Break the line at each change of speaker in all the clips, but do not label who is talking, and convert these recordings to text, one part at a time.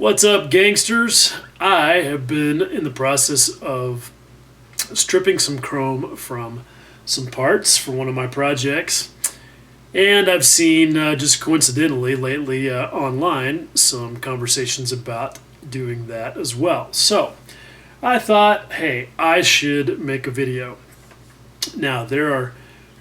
What's up, gangsters? I have been in the process of stripping some chrome from some parts for one of my projects, and I've seen, just coincidentally lately online, some conversations about doing that as well. So I thought, hey, I should make a video. Now, there are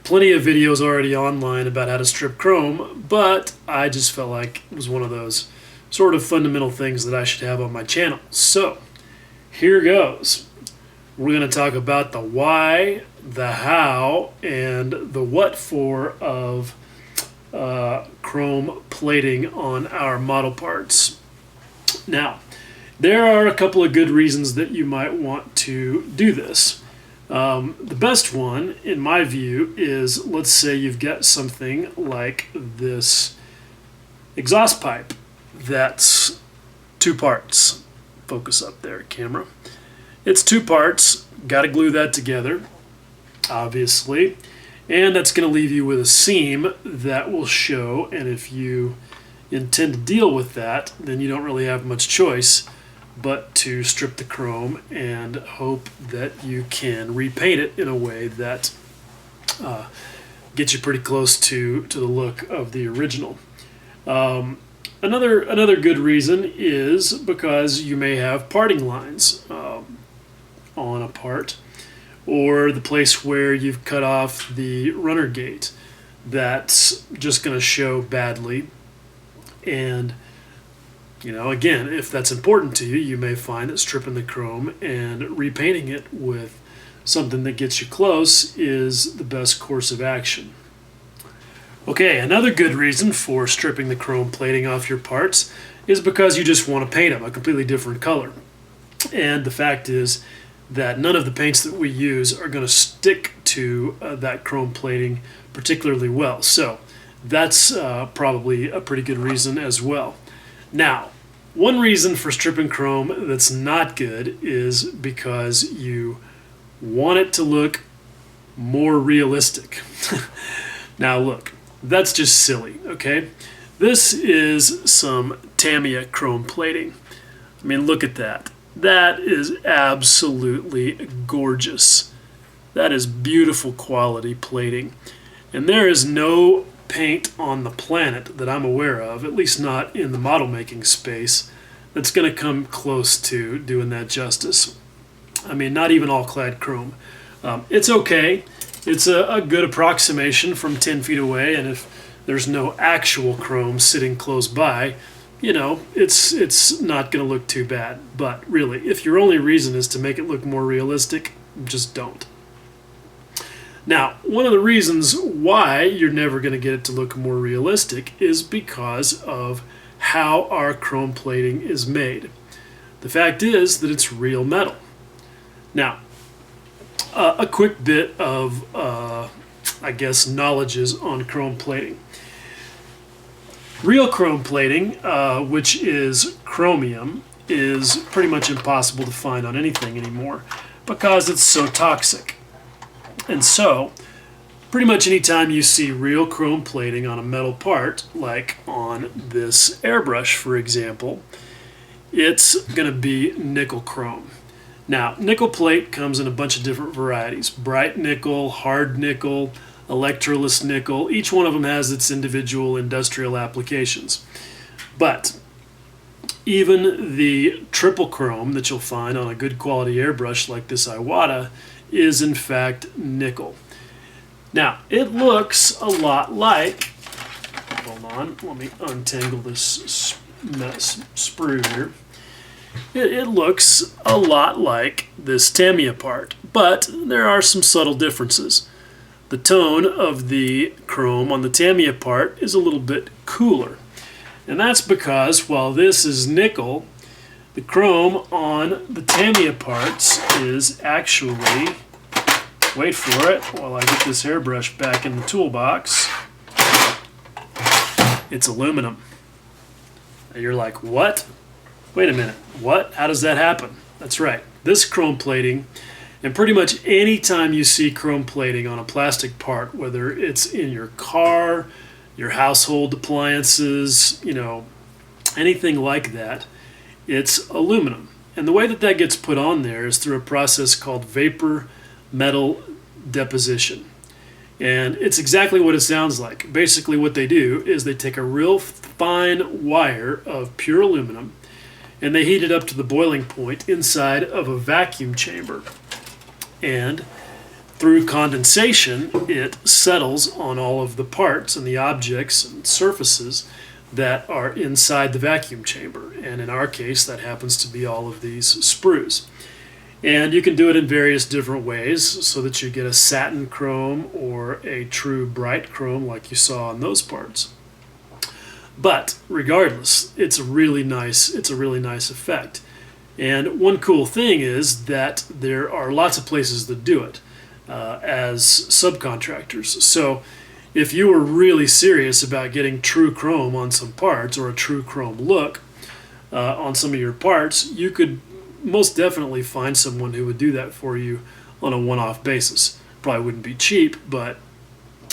plenty of videos already online about how to strip chrome, but I just felt like it was one of those sort of fundamental things that I should have on my channel. So here goes. We're going to talk about the why, the how, and the what for of chrome plating on our model parts. Now, there are a couple of good reasons that you might want to do this. The best one, in my view, is, let's say you've got something like this exhaust pipe that's two parts. Focus up there, camera. It's two parts. Got to glue that together, obviously, and that's going to leave you with a seam that will show, and if you intend to deal with that, then you don't really have much choice but to strip the chrome and hope that you can repaint it in a way that gets you pretty close to the look of the original. Another good reason is because you may have parting lines on a part, or the place where you've cut off the runner gate that's just going to show badly. And again, if that's important to you, you may find that stripping the chrome and repainting it with something that gets you close is the best course of action. Okay, another good reason for stripping the chrome plating off your parts is because you just want to paint them a completely different color. And the fact is that none of the paints that we use are going to stick to that chrome plating particularly well. So that's probably a pretty good reason as well. Now, one reason for stripping chrome that's not good is because you want it to look more realistic. Now look, that's just silly, okay? This is some Tamiya chrome plating. I mean, look at that. That is absolutely gorgeous. That is beautiful quality plating. And there is no paint on the planet that I'm aware of, at least not in the model making space, that's going to come close to doing that justice. I mean, not even all clad chrome. It's okay. It's a good approximation from 10 feet away, and if there's no actual chrome sitting close by, it's not going to look too bad. But really, if your only reason is to make it look more realistic, just don't. Now, one of the reasons why you're never going to get it to look more realistic is because of how our chrome plating is made. The fact is that it's real metal. Now, a quick bit of, knowledges on chrome plating. Real chrome plating, which is chromium, is pretty much impossible to find on anything anymore because it's so toxic. And so, pretty much anytime you see real chrome plating on a metal part, like on this airbrush, for example, it's going to be nickel chrome. Now, nickel plate comes in a bunch of different varieties. Bright nickel, hard nickel, electroless nickel. Each one of them has its individual industrial applications. But even the triple chrome that you'll find on a good quality airbrush like this Iwata is in fact nickel. Now, it looks a lot like, hold on, let me untangle this sprue here. It looks a lot like this Tamiya part, but there are some subtle differences. The tone of the chrome on the Tamiya part is a little bit cooler. And that's because while this is nickel, the chrome on the Tamiya parts is actually, wait for it while I get this hairbrush back in the toolbox, it's aluminum. And you're like, what? Wait a minute, what? How does that happen? That's right, this chrome plating, and pretty much any time you see chrome plating on a plastic part, whether it's in your car, your household appliances, anything like that, it's aluminum. And the way that that gets put on there is through a process called vapor metal deposition. And it's exactly what it sounds like. Basically what they do is they take a real fine wire of pure aluminum and they heat it up to the boiling point inside of a vacuum chamber. And through condensation, it settles on all of the parts and the objects and surfaces that are inside the vacuum chamber. And in our case, that happens to be all of these sprues. And you can do it in various different ways so that you get a satin chrome or a true bright chrome like you saw on those parts. But regardless, it's a really nice effect. And one cool thing is that there are lots of places that do it as subcontractors. So if you were really serious about getting true chrome on some parts or a true chrome look on some of your parts, you could most definitely find someone who would do that for you on a one-off basis. Probably wouldn't be cheap, but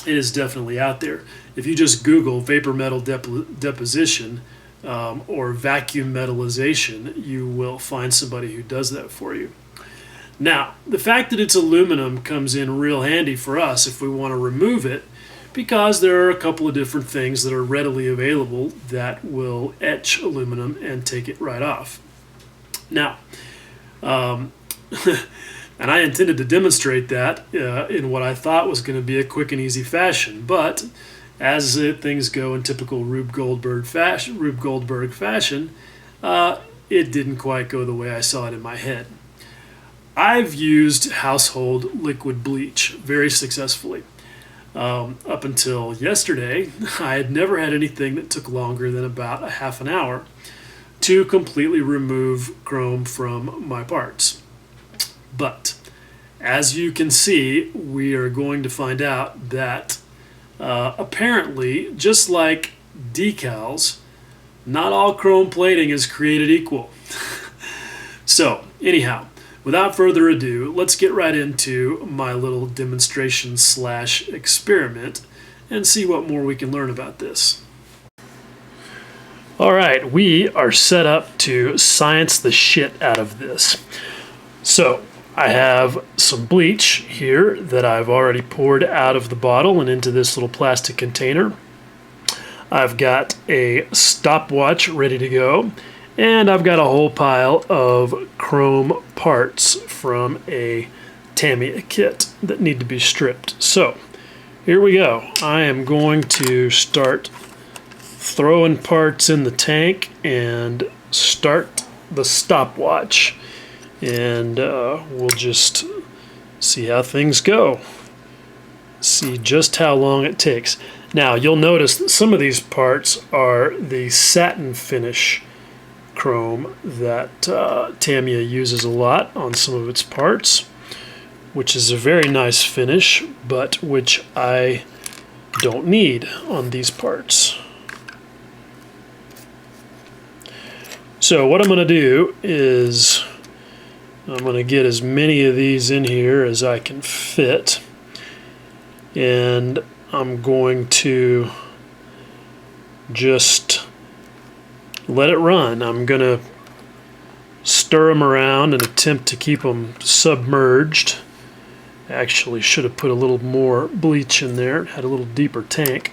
it is definitely out there. If you just Google vapor metal deposition or vacuum metallization, you will find somebody who does that for you. Now, the fact that it's aluminum comes in real handy for us if we want to remove it, because there are a couple of different things that are readily available that will etch aluminum and take it right off. Now, and I intended to demonstrate that in what I thought was going to be a quick and easy fashion, but as things go in typical Rube Goldberg fashion, it didn't quite go the way I saw it in my head. I've used household liquid bleach very successfully. Up until yesterday, I had never had anything that took longer than about a half an hour to completely remove chrome from my parts. But as you can see, we are going to find out that apparently, just like decals, not all chrome plating is created equal. So, anyhow, without further ado, let's get right into my little demonstration / experiment and see what more we can learn about this. All right, we are set up to science the shit out of this. So, I have some bleach here that I've already poured out of the bottle and into this little plastic container. I've got a stopwatch ready to go, and I've got a whole pile of chrome parts from a Tamiya kit that need to be stripped. So, here we go. I am going to start throwing parts in the tank and start the stopwatch. And we'll just see how things go. See just how long it takes. Now, you'll notice that some of these parts are the satin finish chrome that Tamiya uses a lot on some of its parts, which is a very nice finish, but which I don't need on these parts. So what I'm going to do is I'm going to get as many of these in here as I can fit, and I'm going to just let it run. I'm going to stir them around and attempt to keep them submerged. Actually should have put a little more bleach in there. It had a little deeper tank.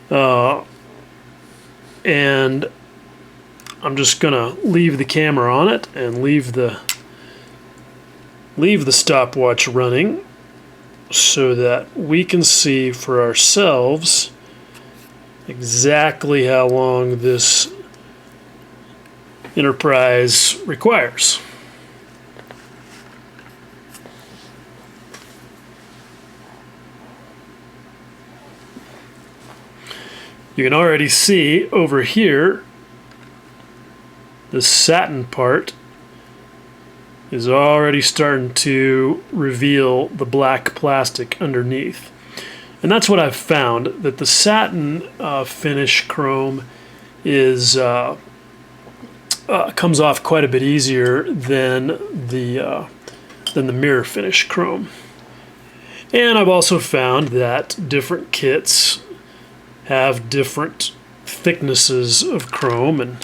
And I'm just going to leave the camera on it and leave the stopwatch running so that we can see for ourselves exactly how long this enterprise requires. You can already see over here the satin part is already starting to reveal the black plastic underneath. And that's what I've found, that the satin finish chrome is comes off quite a bit easier than the mirror finish chrome. And I've also found that different kits have different thicknesses of chrome, and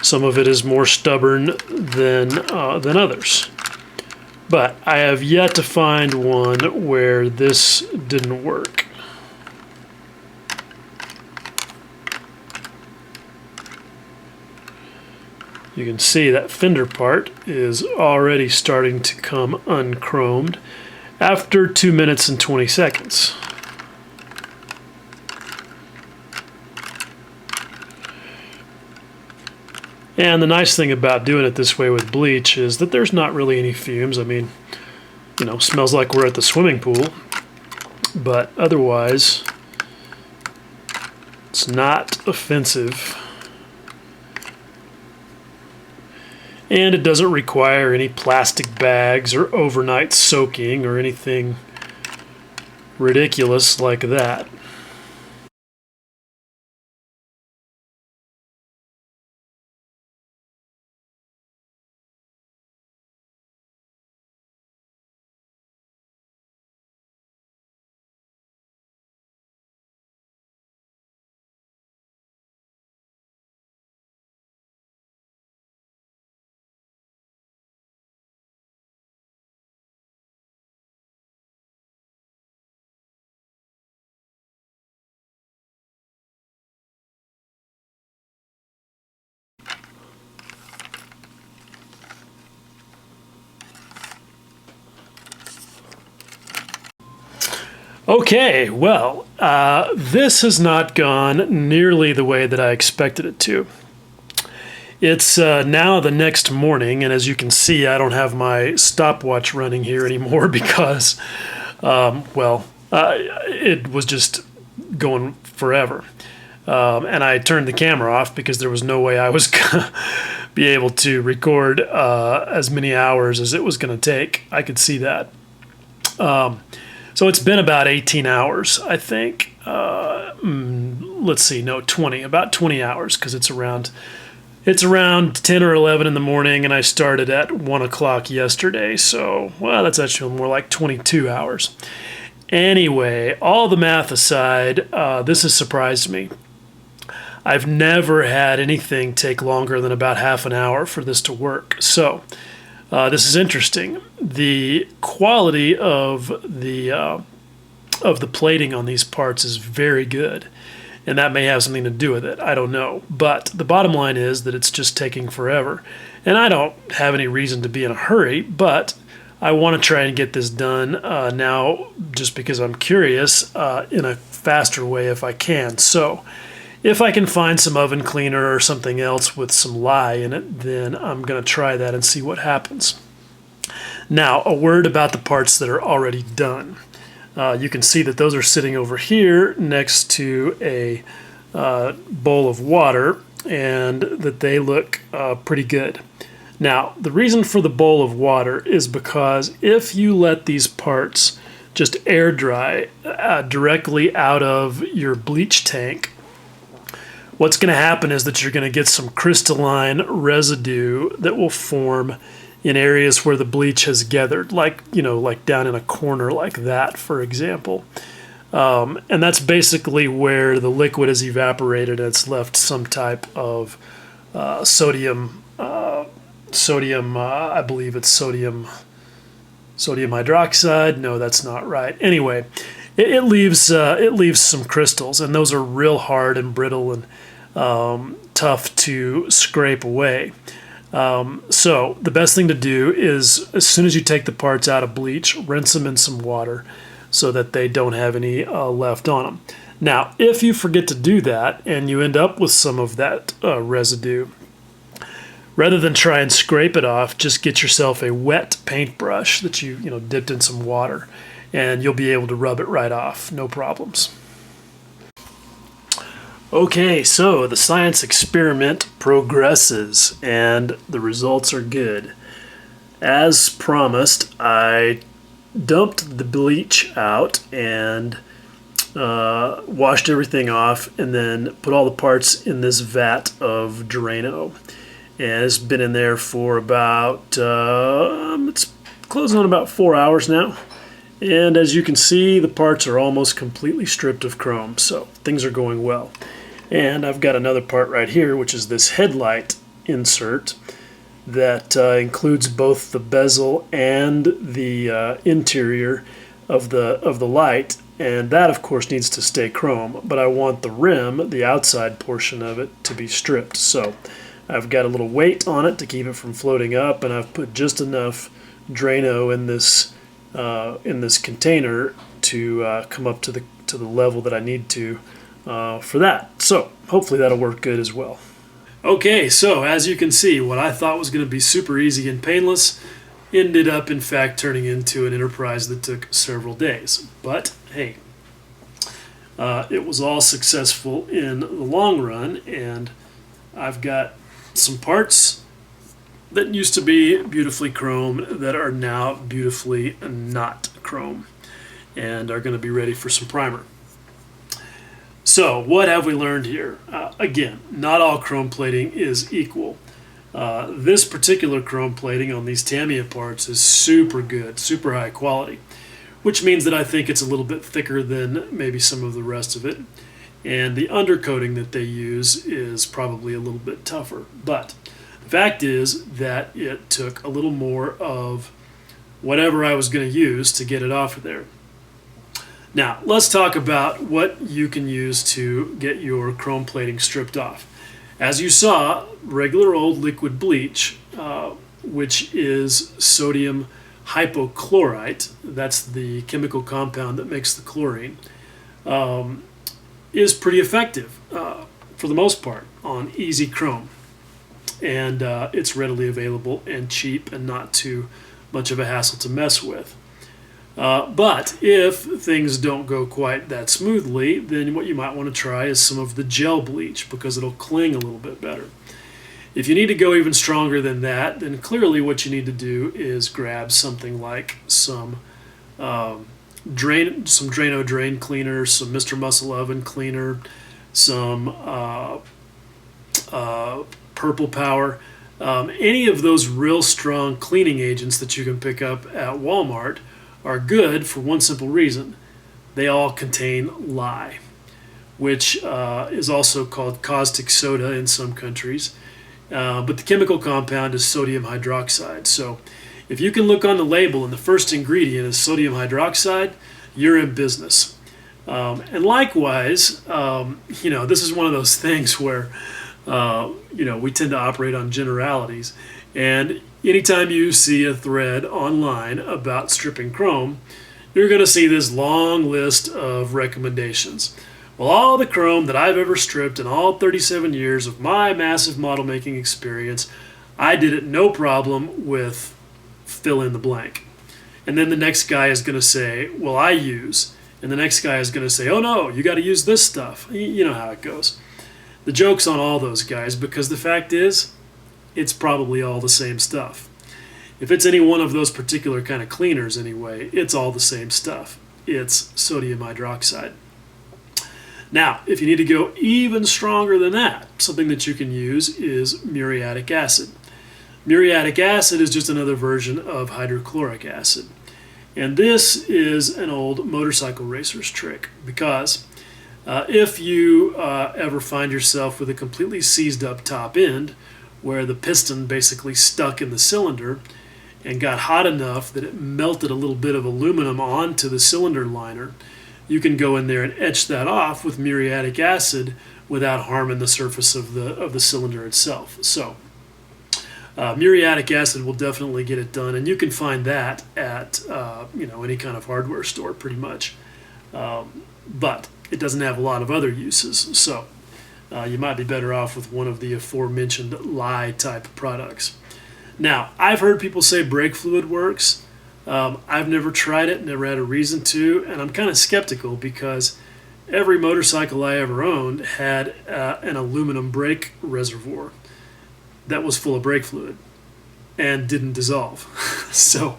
Some of it is more stubborn than others. But I have yet to find one where this didn't work. You can see that fender part is already starting to come unchromed after 2 minutes and 20 seconds. And the nice thing about doing it this way with bleach is that there's not really any fumes. I mean, you know, smells like we're at the swimming pool, but otherwise it's not offensive. And it doesn't require any plastic bags or overnight soaking or anything ridiculous like that. Okay, well, this has not gone nearly the way that I expected it to. It's now the next morning, and as you can see, I don't have my stopwatch running here anymore because, it was just going forever. And I turned the camera off because there was no way I was going to be able to record as many hours as it was going to take. I could see that. So it's been about 18 hours, I think. Let's see, no, 20, about 20 hours, because it's around 10 or 11 in the morning, and I started at 1 o'clock yesterday. So, well, that's actually more like 22 hours. Anyway, all the math aside, this has surprised me. I've never had anything take longer than about half an hour for this to work. So, this is interesting. The quality of the plating on these parts is very good, and that may have something to do with it. I don't know. But the bottom line is that it's just taking forever, and I don't have any reason to be in a hurry, but I want to try and get this done now just because I'm curious in a faster way if I can. So if I can find some oven cleaner or something else with some lye in it, then I'm going to try that and see what happens. Now, a word about the parts that are already done. You can see that those are sitting over here next to a bowl of water, and that they look pretty good. Now, the reason for the bowl of water is because if you let these parts just air dry directly out of your bleach tank, what's going to happen is that you're going to get some crystalline residue that will form in areas where the bleach has gathered, like, you know, like down in a corner like that, for example. And that's basically where the liquid has evaporated and it's left some type of sodium, I believe it's sodium hydroxide. No, that's not right. Anyway, it leaves some crystals, and those are real hard and brittle and tough to scrape away. So the best thing to do is, as soon as you take the parts out of bleach, rinse them in some water so that they don't have any left on them. Now, if you forget to do that and you end up with some of that residue, rather than try and scrape it off, just get yourself a wet paintbrush that you dipped in some water, and you'll be able to rub it right off, no problems. Okay, so the science experiment progresses, and the results are good. As promised, I dumped the bleach out and washed everything off, and then put all the parts in this vat of Drano. And it's been in there for about, it's closing on about 4 hours now. And as you can see, the parts are almost completely stripped of chrome, so things are going well. And I've got another part right here, which is this headlight insert that includes both the bezel and the interior of the light, and that of course needs to stay chrome, but I want the rim, the outside portion of it, to be stripped. So I've got a little weight on it to keep it from floating up, and I've put just enough Drano in this container to come up to the level that I need to for that. So hopefully that'll work good as well. Okay, so as you can see, what I thought was going to be super easy and painless ended up in fact turning into an enterprise that took several days. But hey, it was all successful in the long run, and I've got some parts that used to be beautifully chrome that are now beautifully not chrome and are going to be ready for some primer. So what have we learned here? Again, not all chrome plating is equal. This particular chrome plating on these Tamiya parts is super good, super high quality, which means that I think it's a little bit thicker than maybe some of the rest of it. And the undercoating that they use is probably a little bit tougher. But the fact is that it took a little more of whatever I was going to use to get it off of there. Now, let's talk about what you can use to get your chrome plating stripped off. As you saw, regular old liquid bleach, which is sodium hypochlorite, that's the chemical compound that makes the chlorine, is pretty effective for the most part on easy chrome. And it's readily available and cheap and not too much of a hassle to mess with. But if things don't go quite that smoothly, then what you might want to try is some of the gel bleach, because it'll cling a little bit better. If you need to go even stronger than that, then clearly what you need to do is grab something like some Drano drain cleaner, some Mr. Muscle Oven cleaner, some Purple Power, any of those real strong cleaning agents that you can pick up at Walmart are good for one simple reason. They all contain lye, which is also called caustic soda in some countries. But the chemical compound is sodium hydroxide. So if you can look on the label and the first ingredient is sodium hydroxide, you're in business. And likewise, this is one of those things where, we tend to operate on generalities. And anytime you see a thread online about stripping chrome, you're going to see this long list of recommendations. Well, all the chrome that I've ever stripped in all 37 years of my massive model making experience, I did it no problem with fill in the blank. And then the next guy is going to say, well, I use. And the next guy is going to say, oh no, you got to use this stuff. You know how it goes. The joke's on all those guys, because the fact is, it's probably all the same stuff. If it's any one of those particular kind of cleaners anyway, it's all the same stuff. It's sodium hydroxide. Now, if you need to go even stronger than that, something that you can use is muriatic acid. Muriatic acid is just another version of hydrochloric acid. And this is an old motorcycle racer's trick, because if you ever find yourself with a completely seized up top end, where the piston basically stuck in the cylinder and got hot enough that it melted a little bit of aluminum onto the cylinder liner, you can go in there and etch that off with muriatic acid without harming the surface of the cylinder itself. So muriatic acid will definitely get it done, and you can find that at any kind of hardware store pretty much. But it doesn't have a lot of other uses, so you might be better off with one of the aforementioned lye type products. Now, I've heard people say brake fluid works. I've never tried it, never had a reason to, and I'm kind of skeptical, because every motorcycle I ever owned had an aluminum brake reservoir that was full of brake fluid and didn't dissolve. So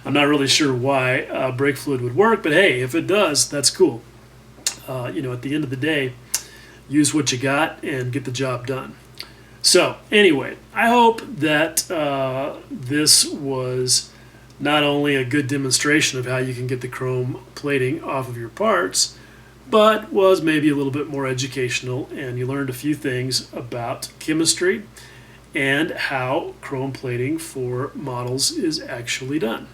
I'm not really sure why brake fluid would work, but hey, if it does, that's cool. At the end of the day, use what you got and get the job done. So anyway, I hope that this was not only a good demonstration of how you can get the chrome plating off of your parts, but was maybe a little bit more educational, and you learned a few things about chemistry and how chrome plating for models is actually done.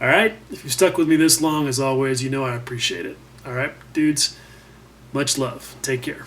All right, if you've stuck with me this long, as always, you know I appreciate it. All right, dudes, much love. Take care.